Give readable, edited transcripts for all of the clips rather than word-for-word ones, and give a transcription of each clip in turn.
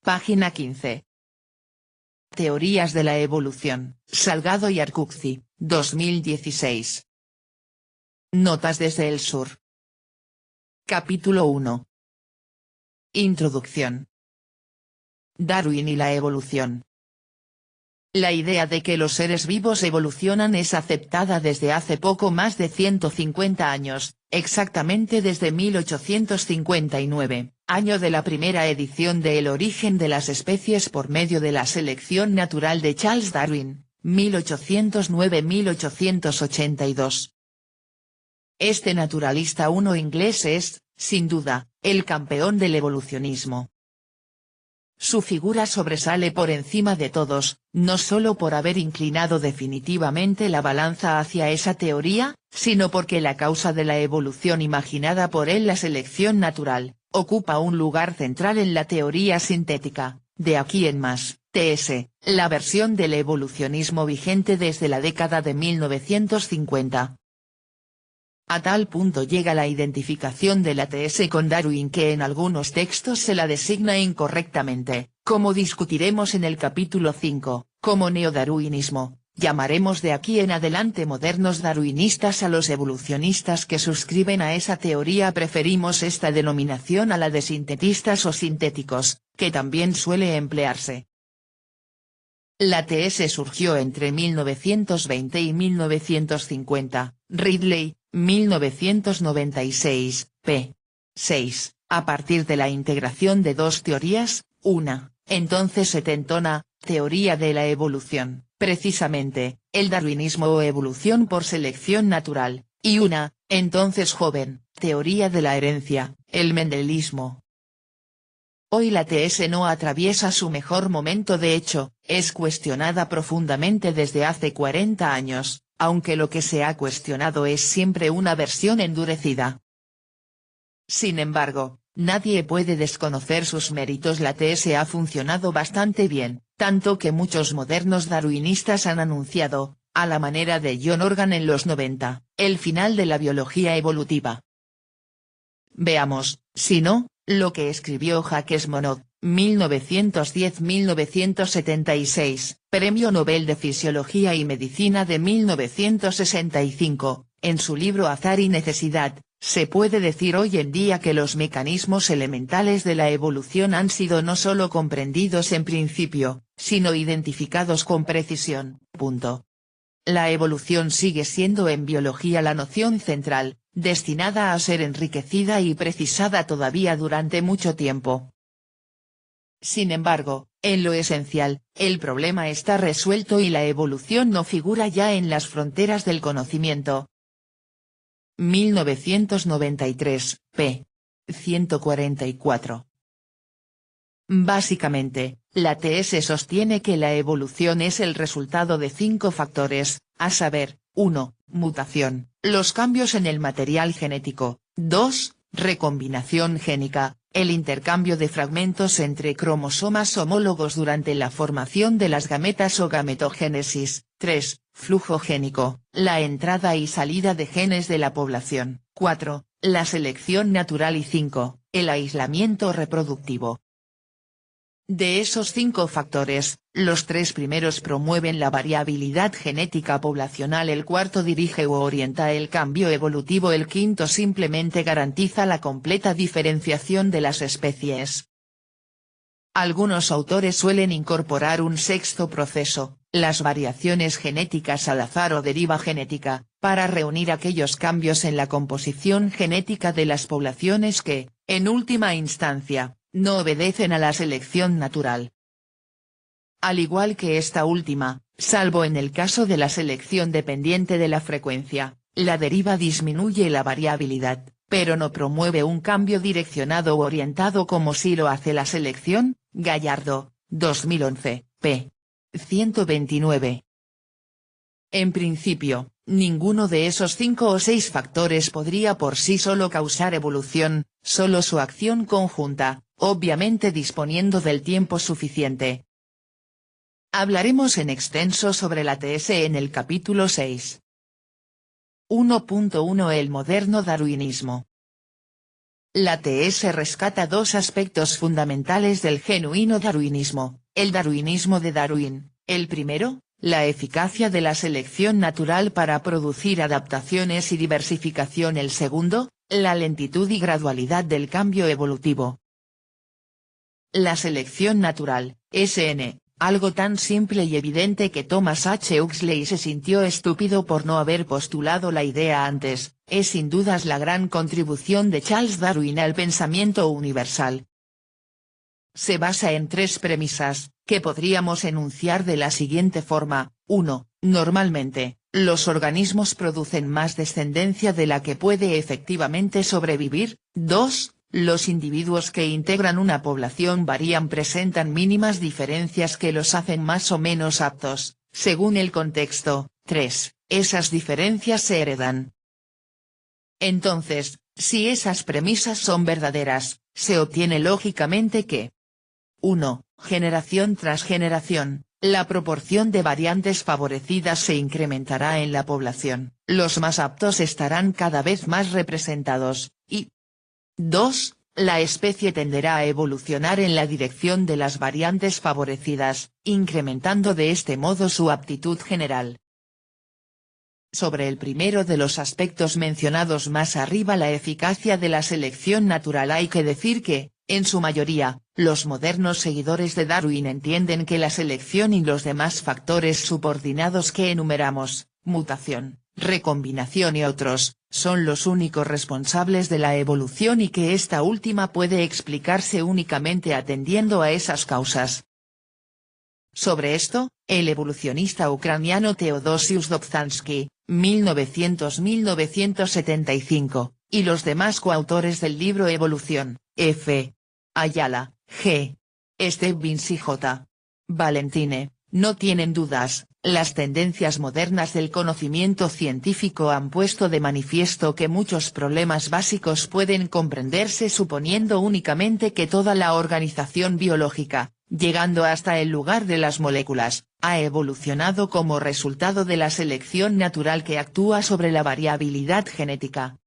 Página 15. Teorías de la evolución, Salgado y Arcuzzi, 2016. Notas desde el sur. Capítulo 1. Introducción. Darwin y la evolución. La idea de que los seres vivos evolucionan es aceptada desde hace poco más de 150 años, exactamente desde 1859, año de la primera edición de El origen de las especies por medio de la selección natural de Charles Darwin, 1809-1882. Este naturalista inglés es, sin duda, el campeón del evolucionismo. Su figura sobresale por encima de todos, no solo por haber inclinado definitivamente la balanza hacia esa teoría, sino porque la causa de la evolución imaginada por él, la selección natural, ocupa un lugar central en la teoría sintética. De aquí en más, T.S., la versión del evolucionismo vigente desde la década de 1950. A tal punto llega la identificación de la TS con Darwin que en algunos textos se la designa incorrectamente, como discutiremos en el capítulo 5, como neodarwinismo. Llamaremos de aquí en adelante modernos darwinistas a los evolucionistas que suscriben a esa teoría. Preferimos esta denominación a la de sintetistas o sintéticos, que también suele emplearse. La TS surgió entre 1920 y 1950, Ridley, 1996, p. 6, a partir de la integración de dos teorías, una, entonces setentona, teoría de la evolución, precisamente, el darwinismo o evolución por selección natural, y una, entonces joven, teoría de la herencia, el mendelismo. Hoy la TS no atraviesa su mejor momento, de hecho, es cuestionada profundamente desde hace 40 años, aunque lo que se ha cuestionado es siempre una versión endurecida. Sin embargo, nadie puede desconocer sus méritos. La TS ha funcionado bastante bien, tanto que muchos modernos darwinistas han anunciado, a la manera de John Organ en los 90, el final de la biología evolutiva. Veamos, si no, lo que escribió Jacques Monod, 1910-1976, Premio Nobel de Fisiología y Medicina de 1965, en su libro Azar y Necesidad. Se puede decir hoy en día que los mecanismos elementales de la evolución han sido no solo comprendidos en principio, sino identificados con precisión. La evolución sigue siendo en biología la noción central, destinada a ser enriquecida y precisada todavía durante mucho tiempo. Sin embargo, en lo esencial, el problema está resuelto y la evolución no figura ya en las fronteras del conocimiento. 1993, p. 144. Básicamente, la TS sostiene que la evolución es el resultado de 5 factores, a saber, 1, mutación, los cambios en el material genético, 2, recombinación génica, el intercambio de fragmentos entre cromosomas homólogos durante la formación de las gametas o gametogénesis, 3, flujo génico, la entrada y salida de genes de la población, 4, la selección natural y 5, el aislamiento reproductivo. De esos 5 factores, los 3 primeros promueven la variabilidad genética poblacional, el cuarto dirige o orienta el cambio evolutivo, el quinto simplemente garantiza la completa diferenciación de las especies. Algunos autores suelen incorporar un sexto proceso, las variaciones genéticas al azar o deriva genética, para reunir aquellos cambios en la composición genética de las poblaciones que, en última instancia, no obedecen a la selección natural. Al igual que esta última, salvo en el caso de la selección dependiente de la frecuencia, la deriva disminuye la variabilidad, pero no promueve un cambio direccionado o orientado como sí lo hace la selección. Gallardo, 2011, p. 129. En principio, ninguno de esos 5 o 6 factores podría por sí solo causar evolución, solo su acción conjunta, obviamente disponiendo del tiempo suficiente. Hablaremos en extenso sobre la TS en el capítulo 6. 1.1 El moderno darwinismo. La TS rescata dos aspectos fundamentales del genuino darwinismo, el darwinismo de Darwin, el primero, la eficacia de la selección natural para producir adaptaciones y diversificación, el segundo, la lentitud y gradualidad del cambio evolutivo. La selección natural, SN, algo tan simple y evidente que Thomas H. Huxley se sintió estúpido por no haber postulado la idea antes, es sin dudas la gran contribución de Charles Darwin al pensamiento universal. Se basa en tres premisas, que podríamos enunciar de la siguiente forma: 1. Normalmente, los organismos producen más descendencia de la que puede efectivamente sobrevivir. 2. Los individuos que integran una población presentan mínimas diferencias que los hacen más o menos aptos, según el contexto. 3. Esas diferencias se heredan. Entonces, si esas premisas son verdaderas, se obtiene lógicamente que 1. Generación tras generación, la proporción de variantes favorecidas se incrementará en la población, los más aptos estarán cada vez más representados, y 2. La especie tenderá a evolucionar en la dirección de las variantes favorecidas, incrementando de este modo su aptitud general. Sobre el primero de los aspectos mencionados más arriba, la eficacia de la selección natural, hay que decir que, en su mayoría, los modernos seguidores de Darwin entienden que la selección y los demás factores subordinados que enumeramos, mutación, recombinación y otros, son los únicos responsables de la evolución y que esta última puede explicarse únicamente atendiendo a esas causas. Sobre esto, el evolucionista ucraniano Teodosius Dobzhansky, 1900-1975, y los demás coautores del libro Evolución, F. Ayala, G. Stebbins y J. Valentine, no tienen dudas. Las tendencias modernas del conocimiento científico han puesto de manifiesto que muchos problemas básicos pueden comprenderse suponiendo únicamente que toda la organización biológica, llegando hasta el lugar de las moléculas, ha evolucionado como resultado de la selección natural que actúa sobre la variabilidad genética.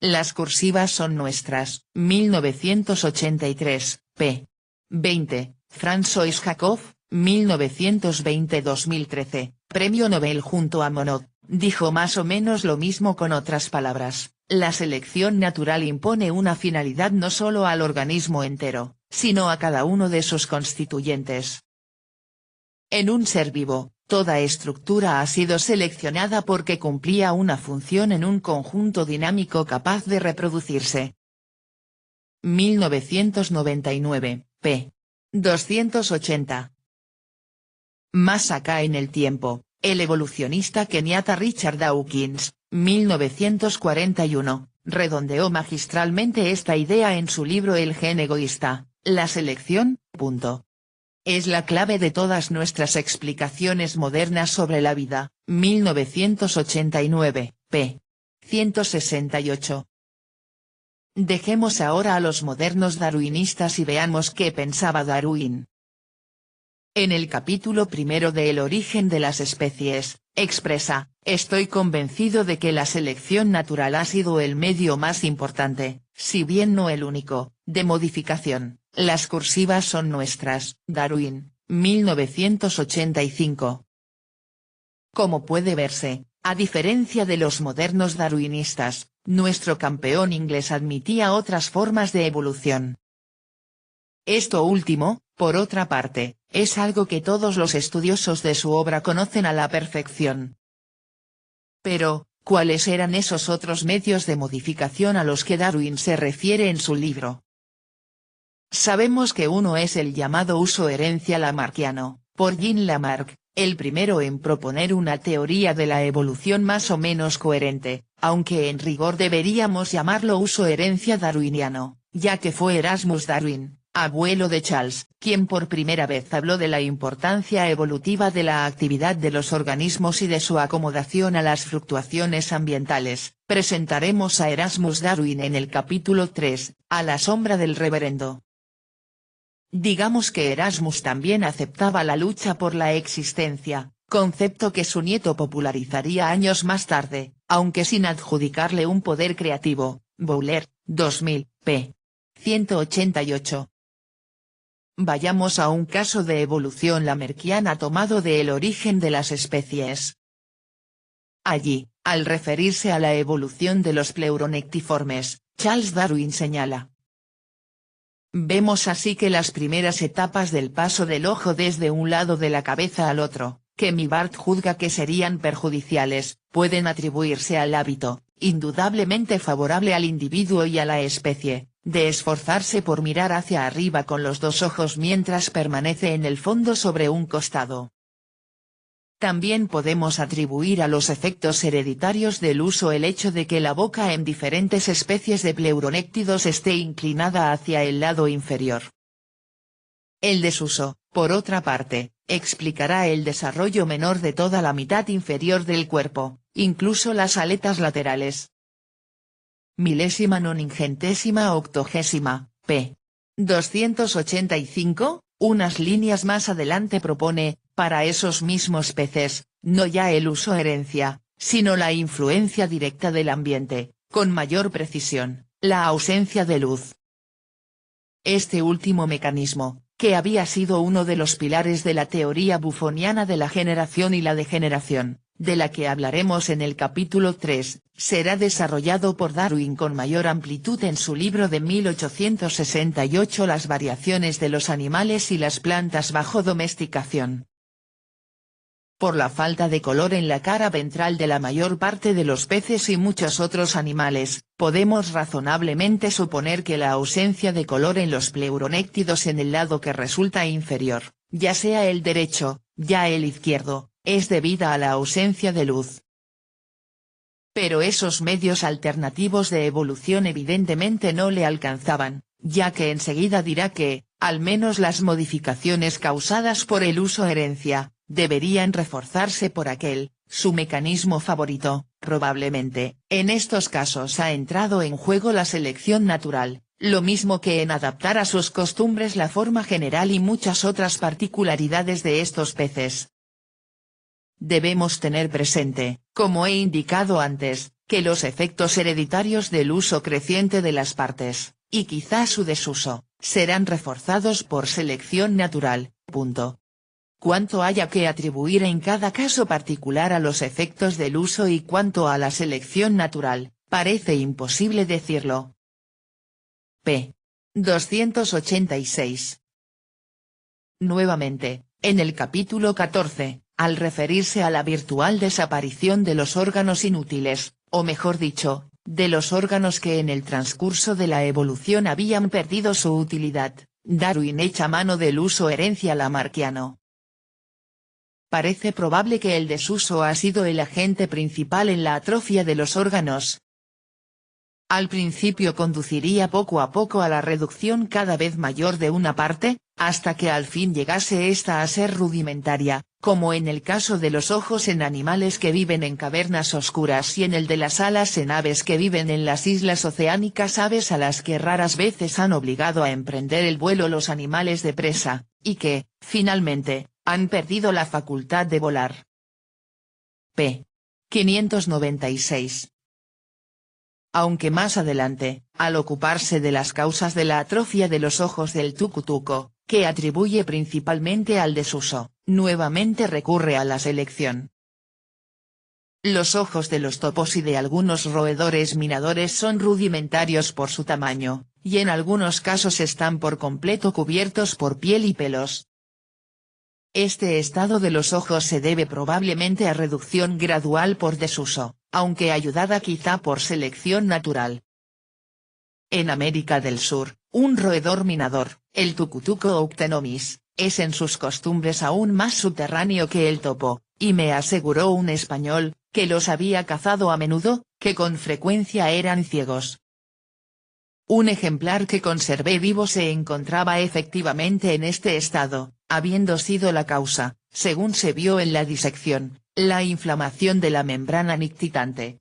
Las cursivas son nuestras. 1983, p. 20, Francois Jacob, 1920-2013, Premio Nobel junto a Monod, dijo más o menos lo mismo con otras palabras: la selección natural impone una finalidad no solo al organismo entero, sino a cada uno de sus constituyentes. En un ser vivo, toda estructura ha sido seleccionada porque cumplía una función en un conjunto dinámico capaz de reproducirse. 1999, p. 280. Más acá en el tiempo, el evolucionista keniata Richard Dawkins, 1941, redondeó magistralmente esta idea en su libro El gen egoísta, la selección, es la clave de todas nuestras explicaciones modernas sobre la vida. 1989, p. 168. Dejemos ahora a los modernos darwinistas y veamos qué pensaba Darwin. En el capítulo primero de El origen de las especies, expresa: estoy convencido de que la selección natural ha sido el medio más importante, si bien no el único, de modificación. Las cursivas son nuestras. Darwin, 1985. Como puede verse, a diferencia de los modernos darwinistas, nuestro campeón inglés admitía otras formas de evolución. Esto último, por otra parte, es algo que todos los estudiosos de su obra conocen a la perfección. Pero, ¿cuáles eran esos otros medios de modificación a los que Darwin se refiere en su libro? Sabemos que uno es el llamado uso herencia lamarckiano, por Jean Lamarck, el primero en proponer una teoría de la evolución más o menos coherente, aunque en rigor deberíamos llamarlo uso herencia darwiniano, ya que fue Erasmus Darwin, abuelo de Charles, quien por primera vez habló de la importancia evolutiva de la actividad de los organismos y de su acomodación a las fluctuaciones ambientales. Presentaremos a Erasmus Darwin en el capítulo 3, a la sombra del reverendo. Digamos que Erasmus también aceptaba la lucha por la existencia, concepto que su nieto popularizaría años más tarde, aunque sin adjudicarle un poder creativo. Bowler, 2000, p. 188. Vayamos a un caso de evolución lamarckiana tomado de El origen de las especies. Allí, al referirse a la evolución de los pleuronectiformes, Charles Darwin señala: vemos así que las primeras etapas del paso del ojo desde un lado de la cabeza al otro, que Mivart juzga que serían perjudiciales, pueden atribuirse al hábito, indudablemente favorable al individuo y a la especie, de esforzarse por mirar hacia arriba con los dos ojos mientras permanece en el fondo sobre un costado. También podemos atribuir a los efectos hereditarios del uso el hecho de que la boca en diferentes especies de pleuronéctidos esté inclinada hacia el lado inferior. El desuso, por otra parte, explicará el desarrollo menor de toda la mitad inferior del cuerpo, incluso las aletas laterales. Milésima noningentésima octogésima, p. 285, unas líneas más adelante propone, para esos mismos peces, no ya el uso herencia, sino la influencia directa del ambiente, con mayor precisión, la ausencia de luz. Este último mecanismo, que había sido uno de los pilares de la teoría buffoniana de la generación y la degeneración, de la que hablaremos en el capítulo 3, será desarrollado por Darwin con mayor amplitud en su libro de 1868 Las variaciones de los animales y las plantas bajo domesticación. Por la falta de color en la cara ventral de la mayor parte de los peces y muchos otros animales, podemos razonablemente suponer que la ausencia de color en los pleuronéctidos en el lado que resulta inferior, ya sea el derecho, ya el izquierdo, es debida a la ausencia de luz. Pero esos medios alternativos de evolución evidentemente no le alcanzaban, ya que enseguida dirá que, al menos las modificaciones causadas por el uso herencia, deberían reforzarse por aquel, su mecanismo favorito. Probablemente, en estos casos ha entrado en juego la selección natural, lo mismo que en adaptar a sus costumbres la forma general y muchas otras particularidades de estos peces. Debemos tener presente, como he indicado antes, que los efectos hereditarios del uso creciente de las partes, y quizá su desuso, serán reforzados por selección natural. Cuánto haya que atribuir en cada caso particular a los efectos del uso y cuánto a la selección natural, parece imposible decirlo. p. 286. Nuevamente, en el capítulo 14, al referirse a la virtual desaparición de los órganos inútiles, o mejor dicho, de los órganos que en el transcurso de la evolución habían perdido su utilidad, Darwin echa mano del uso herencia lamarckiano. Parece probable que el desuso ha sido el agente principal en la atrofia de los órganos. Al principio conduciría poco a poco a la reducción cada vez mayor de una parte, hasta que al fin llegase esta a ser rudimentaria, como en el caso de los ojos en animales que viven en cavernas oscuras y en el de las alas en aves que viven en las islas oceánicas, aves a las que raras veces han obligado a emprender el vuelo los animales de presa, y que, finalmente, han perdido la facultad de volar. p. 596. Aunque más adelante, al ocuparse de las causas de la atrofia de los ojos del tucutuco, que atribuye principalmente al desuso, nuevamente recurre a la selección. Los ojos de los topos y de algunos roedores minadores son rudimentarios por su tamaño, y en algunos casos están por completo cubiertos por piel y pelos. Este estado de los ojos se debe probablemente a reducción gradual por desuso, aunque ayudada quizá por selección natural. En América del Sur, un roedor minador, el tucutuco Octenomys, es en sus costumbres aún más subterráneo que el topo, y me aseguró un español, que los había cazado a menudo, que con frecuencia eran ciegos. Un ejemplar que conservé vivo se encontraba efectivamente en este estado, habiendo sido la causa, según se vio en la disección, la inflamación de la membrana nictitante.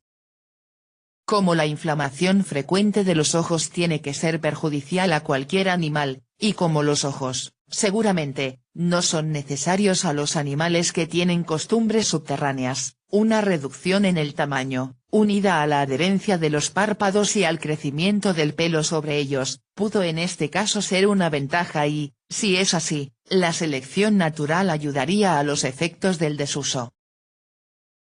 Como la inflamación frecuente de los ojos tiene que ser perjudicial a cualquier animal, y como los ojos, seguramente, no son necesarios a los animales que tienen costumbres subterráneas, una reducción en el tamaño, unida a la adherencia de los párpados y al crecimiento del pelo sobre ellos, pudo en este caso ser una ventaja y, si es así, la selección natural ayudaría a los efectos del desuso.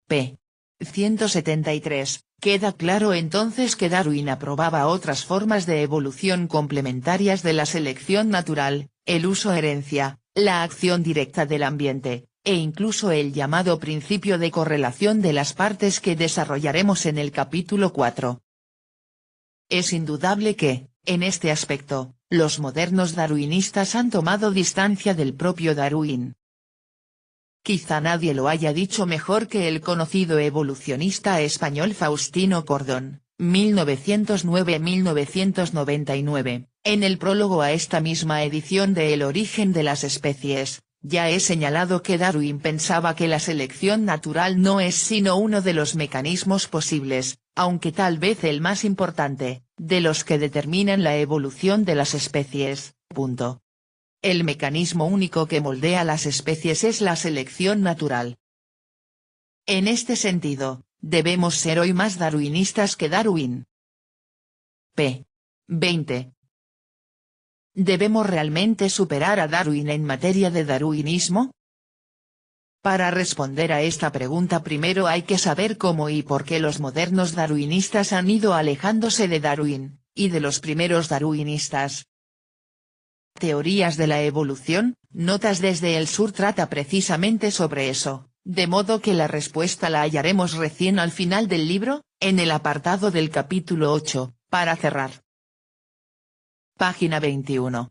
p. 173. Queda claro entonces que Darwin aprobaba otras formas de evolución complementarias de la selección natural, el uso-herencia, la acción directa del ambiente, e incluso el llamado principio de correlación de las partes que desarrollaremos en el capítulo 4. Es indudable que, en este aspecto, los modernos darwinistas han tomado distancia del propio Darwin. Quizá nadie lo haya dicho mejor que el conocido evolucionista español Faustino Cordón, 1909-1999, en el prólogo a esta misma edición de El origen de las especies. Ya he señalado que Darwin pensaba que la selección natural no es sino uno de los mecanismos posibles, aunque tal vez el más importante, de los que determinan la evolución de las especies. El mecanismo único que moldea las especies es la selección natural. En este sentido, debemos ser hoy más darwinistas que Darwin. p. 20. ¿Debemos realmente superar a Darwin en materia de darwinismo? Para responder a esta pregunta primero hay que saber cómo y por qué los modernos darwinistas han ido alejándose de Darwin, y de los primeros darwinistas. Teorías de la evolución, Notas desde el Sur trata precisamente sobre eso, de modo que la respuesta la hallaremos recién al final del libro, en el apartado del capítulo 8, para cerrar. Página 21.